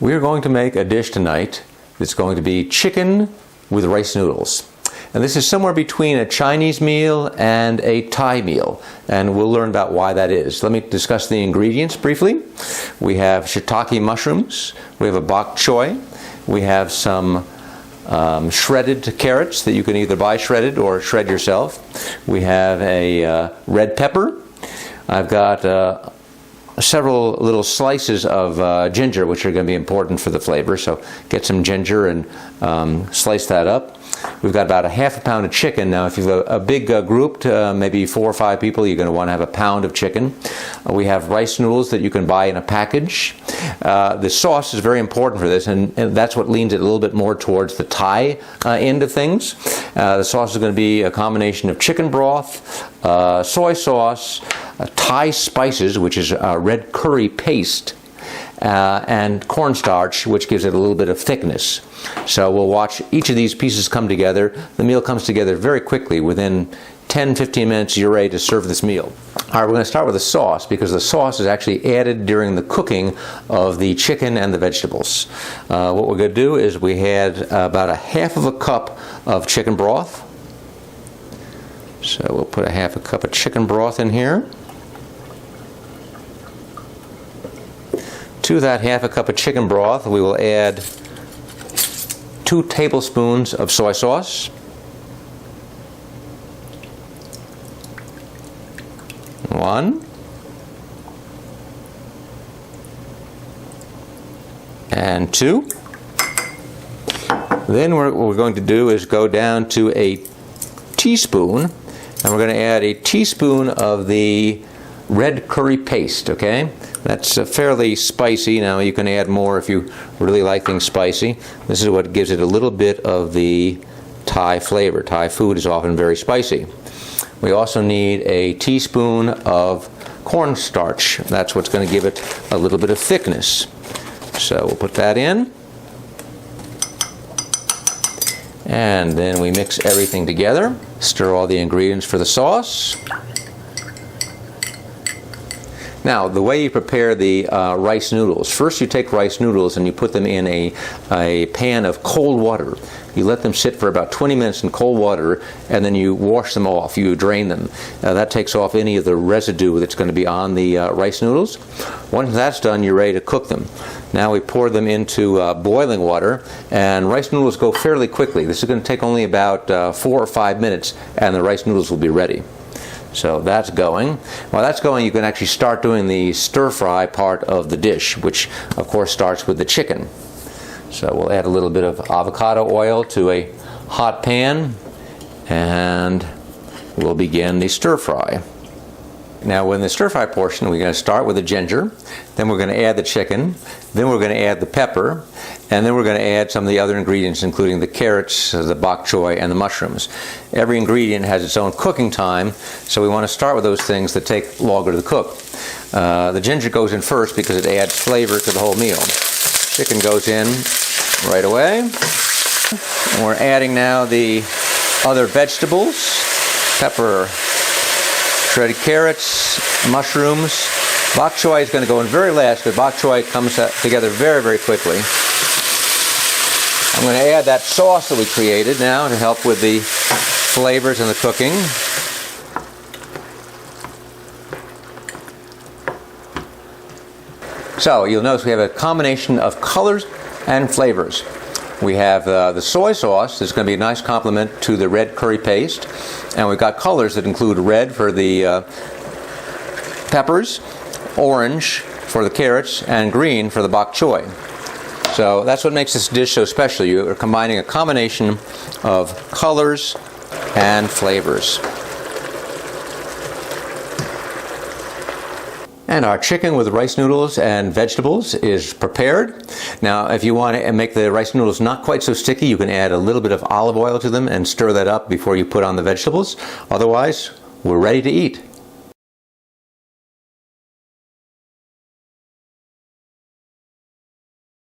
We're going to make a dish tonight that's going to be chicken with rice noodles. And this is somewhere between a Chinese meal and a Thai meal. And we'll learn about why that is. Let me discuss the ingredients briefly. We have shiitake mushrooms. We have a bok choy. We have some shredded carrots that you can either buy shredded or shred yourself. We have a red pepper. I've got several little slices of ginger, which are going to be important for the flavor. So get some ginger and slice that up. We've got about a half a pound of chicken. Now, if you've a big group, maybe 4 or 5 people, you're going to want to have a pound of chicken. We have rice noodles that you can buy in a package. The sauce is very important for this, and that's what leans it a little bit more towards the Thai end of things. The sauce is going to be a combination of chicken broth, soy sauce, Thai spices, which is red curry paste, and cornstarch, which gives it a little bit of thickness. So we'll watch each of these pieces come together. The meal comes together very quickly. Within 10-15 minutes, you're ready to serve this meal. All right, we're going to start with the sauce, because the sauce is actually added during the cooking of the chicken and the vegetables. What we're going to do is we had about a half of a cup of chicken broth. So we'll put a half a cup of chicken broth in here. To that half a cup of chicken broth, we will add 2 tablespoons of soy sauce. One. And 2. Then what we're going to do is go down to a teaspoon, and we're going to add a teaspoon of the red curry paste, okay? That's fairly spicy. Now you can add more if you really like things spicy. This is what gives it a little bit of the Thai flavor. Thai food is often very spicy. We also need a teaspoon of cornstarch. That's what's going to give it a little bit of thickness. So we'll put that in. And then we mix everything together. Stir all the ingredients for the sauce. Now, the way you prepare the rice noodles. First you take rice noodles and you put them in a pan of cold water. You let them sit for about 20 minutes in cold water, and then you wash them off. You drain them. That takes off any of the residue that's going to be on the rice noodles. Once that's done, you're ready to cook them. Now we pour them into boiling water, and rice noodles go fairly quickly. This is going to take only about 4 or 5 minutes, and the rice noodles will be ready. So that's going. While that's going, you can actually start doing the stir-fry part of the dish, which of course starts with the chicken. So we'll add a little bit of avocado oil to a hot pan, and we'll begin the stir-fry. Now, in the stir-fry portion, we're going to start with the ginger, then we're going to add the chicken, then we're going to add the pepper, and then we're going to add some of the other ingredients, including the carrots, the bok choy, and the mushrooms. Every ingredient has its own cooking time, so we want to start with those things that take longer to cook. The ginger goes in first because it adds flavor to the whole meal. Chicken goes in right away. And we're adding now the other vegetables: pepper, shredded carrots, mushrooms. Bok choy is going to go in very last, because bok choy comes together very, very quickly. I'm going to add that sauce that we created now to help with the flavors and the cooking. So you'll notice we have a combination of colors and flavors. We have the soy sauce that's going to be a nice complement to the red curry paste. And we've got colors that include red for the peppers, orange for the carrots, and green for the bok choy. So that's what makes this dish so special. You are combining a combination of colors and flavors. And our chicken with rice noodles and vegetables is prepared. Now, if you want to make the rice noodles not quite so sticky, you can add a little bit of olive oil to them and stir that up before you put on the vegetables. Otherwise, we're ready to eat.